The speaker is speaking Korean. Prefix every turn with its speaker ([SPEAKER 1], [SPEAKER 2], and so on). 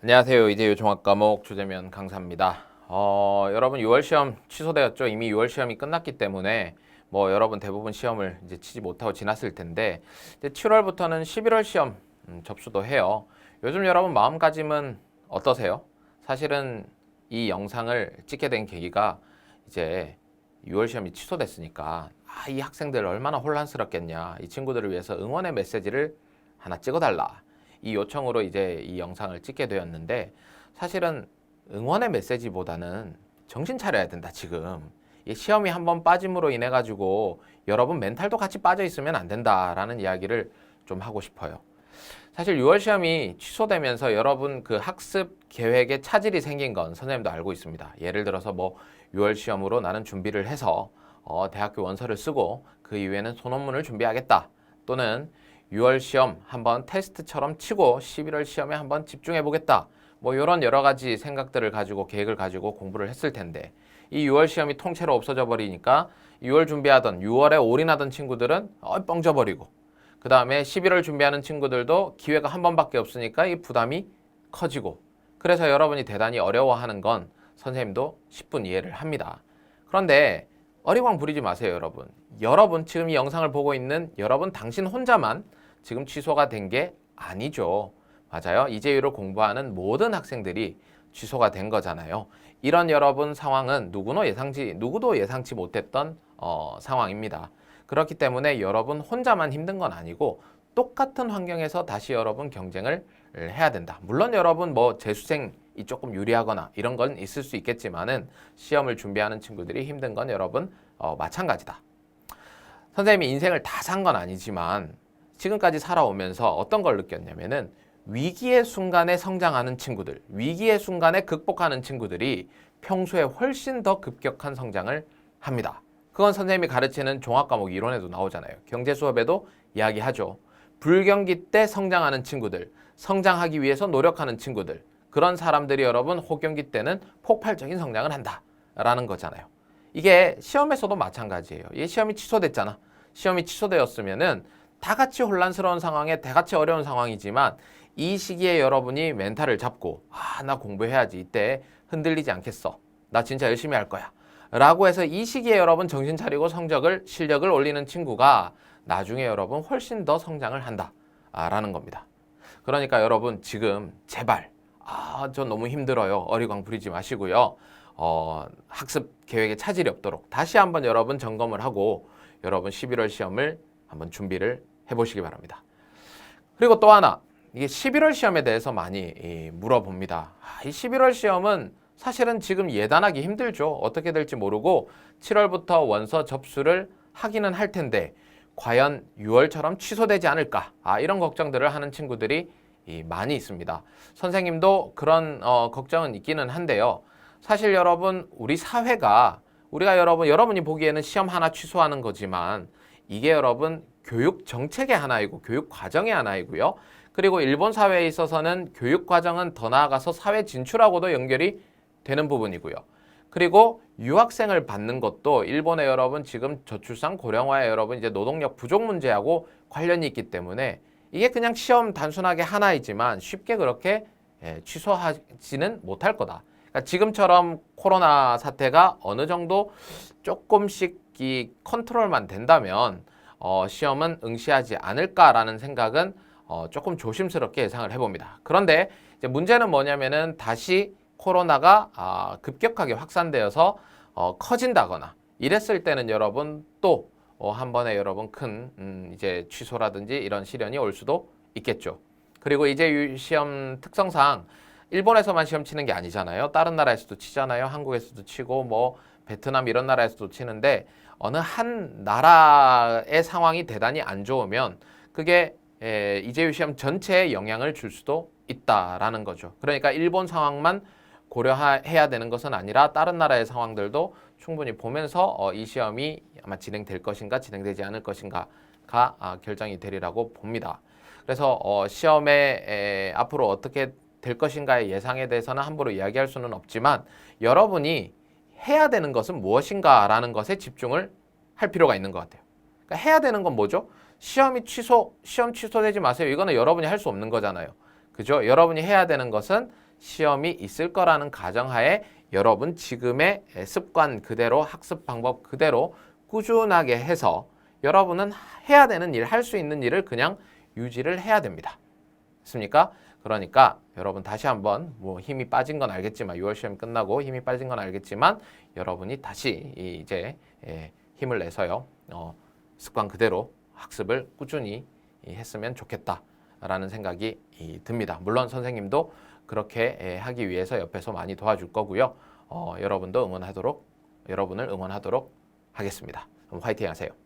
[SPEAKER 1] 안녕하세요. 이제유 종합과목 조재면 강사입니다. 여러분 6월 시험 취소되었죠. 이미 6월 시험이 끝났기 때문에 여러분 대부분 시험을 이제 치지 못하고 지났을 텐데 이제 7월부터는 11월 시험 접수도 해요. 요즘 여러분 마음가짐은 어떠세요? 사실은 이 영상을 찍게 된 계기가 이제 6월 시험이 취소됐으니까 이 학생들 얼마나 혼란스럽겠냐. 이 친구들을 위해서 응원의 메시지를 하나 찍어달라. 이 요청으로 이제 이 영상을 찍게 되었는데 사실은 응원의 메시지보다는 정신 차려야 된다 지금. 이 시험이 한번 빠짐으로 인해 가지고 여러분 멘탈도 같이 빠져 있으면 안 된다라는 이야기를 좀 하고 싶어요. 사실 6월 시험이 취소되면서 여러분 그 학습 계획에 차질이 생긴 건 선생님도 알고 있습니다. 예를 들어서 6월 시험으로 나는 준비를 해서 대학교 원서를 쓰고 그 이후에는 소논문을 준비하겠다. 또는 6월 시험 한번 테스트처럼 치고 11월 시험에 한번 집중해 보겠다. 이런 여러 가지 생각들을 가지고 계획을 가지고 공부를 했을 텐데 이 6월 시험이 통째로 없어져 버리니까 6월 준비하던 6월에 올인하던 친구들은 뻥져 버리고 그 다음에 11월 준비하는 친구들도 기회가 한 번밖에 없으니까 이 부담이 커지고 그래서 여러분이 대단히 어려워하는 건 선생님도 10분 이해를 합니다. 그런데 어리광 부리지 마세요, 여러분. 여러분 지금 이 영상을 보고 있는 여러분 당신 혼자만 지금 취소가 된 게 아니죠. 맞아요. 이재유를 공부하는 모든 학생들이 취소가 된 거잖아요. 이런 여러분 상황은 누구도 예상치 못했던 상황입니다. 그렇기 때문에 여러분 혼자만 힘든 건 아니고 똑같은 환경에서 다시 여러분 경쟁을 해야 된다. 물론 여러분 재수생이 조금 유리하거나 이런 건 있을 수 있겠지만은 시험을 준비하는 친구들이 힘든 건 여러분 마찬가지다. 선생님이 인생을 다 산 건 아니지만 지금까지 살아오면서 어떤 걸 느꼈냐면은 위기의 순간에 성장하는 친구들, 위기의 순간에 극복하는 친구들이 평소에 훨씬 더 급격한 성장을 합니다. 그건 선생님이 가르치는 종합과목 이론에도 나오잖아요. 경제 수업에도 이야기하죠. 불경기 때 성장하는 친구들, 성장하기 위해서 노력하는 친구들, 그런 사람들이 여러분 호경기 때는 폭발적인 성장을 한다라는 거잖아요. 이게 시험에서도 마찬가지예요. 이 시험이 취소됐잖아. 시험이 취소되었으면은 다 같이 혼란스러운 상황에 다 같이 어려운 상황이지만 이 시기에 여러분이 멘탈을 잡고 나 공부해야지. 이때 흔들리지 않겠어. 나 진짜 열심히 할 거야. 라고 해서 이 시기에 여러분 정신 차리고 실력을 올리는 친구가 나중에 여러분 훨씬 더 성장을 한다. 라는 겁니다. 그러니까 여러분 지금 제발 저 너무 힘들어요. 어리광 부리지 마시고요. 학습 계획에 차질이 없도록 다시 한번 여러분 점검을 하고 여러분 11월 시험을 한번 준비를 해보시기 바랍니다. 그리고 또 하나, 이게 11월 시험에 대해서 많이 물어봅니다. 이 11월 시험은 사실은 지금 예단하기 힘들죠. 어떻게 될지 모르고 7월부터 원서 접수를 하기는 할 텐데 과연 6월처럼 취소되지 않을까? 이런 걱정들을 하는 친구들이 많이 있습니다. 선생님도 그런 걱정은 있기는 한데요. 사실 여러분 우리 사회가 여러분이 보기에는 시험 하나 취소하는 거지만 이게 여러분 교육 정책의 하나이고 교육 과정의 하나이고요. 그리고 일본 사회에 있어서는 교육 과정은 더 나아가서 사회 진출하고도 연결이 되는 부분이고요. 그리고 유학생을 받는 것도 일본의 여러분 지금 저출산 고령화의 여러분 이제 노동력 부족 문제하고 관련이 있기 때문에 이게 그냥 시험 단순하게 하나이지만 쉽게 그렇게 취소하지는 못할 거다. 그러니까 지금처럼 코로나 사태가 어느 정도 조금씩 이 컨트롤만 된다면 시험은 응시하지 않을까라는 생각은 조금 조심스럽게 예상을 해봅니다. 그런데 이제 문제는 뭐냐면은 다시 코로나가 급격하게 확산되어서 커진다거나 이랬을 때는 여러분 또 한 번에 여러분 큰 이제 취소라든지 이런 시련이 올 수도 있겠죠. 그리고 이제 시험 특성상 일본에서만 시험 치는 게 아니잖아요. 다른 나라에서도 치잖아요. 한국에서도 치고 베트남 이런 나라에서도 치는데 어느 한 나라의 상황이 대단히 안 좋으면 그게 이재유 시험 전체에 영향을 줄 수도 있다라는 거죠. 그러니까 일본 상황만 고려해야 되는 것은 아니라 다른 나라의 상황들도 충분히 보면서 이 시험이 아마 진행될 것인가 진행되지 않을 것인가가 결정이 되리라고 봅니다. 그래서 시험에 앞으로 어떻게 될 것인가의 예상에 대해서는 함부로 이야기할 수는 없지만 여러분이 해야 되는 것은 무엇인가라는 것에 집중을 할 필요가 있는 것 같아요. 그러니까 해야 되는 건 뭐죠? 시험 취소되지 마세요. 이거는 여러분이 할 수 없는 거잖아요. 그죠? 여러분이 해야 되는 것은 시험이 있을 거라는 가정하에 여러분 지금의 습관 그대로 학습 방법 그대로 꾸준하게 해서 여러분은 해야 되는 일, 할 수 있는 일을 그냥 유지를 해야 됩니다. 맞습니까? 그러니까 여러분 다시 한번 뭐 힘이 빠진 건 알겠지만 6월 시험이 끝나고 힘이 빠진 건 알겠지만 여러분이 다시 이제 힘을 내서요. 습관 그대로 학습을 꾸준히 했으면 좋겠다라는 생각이 듭니다. 물론 선생님도 그렇게 하기 위해서 옆에서 많이 도와줄 거고요. 여러분을 응원하도록 하겠습니다. 화이팅 하세요.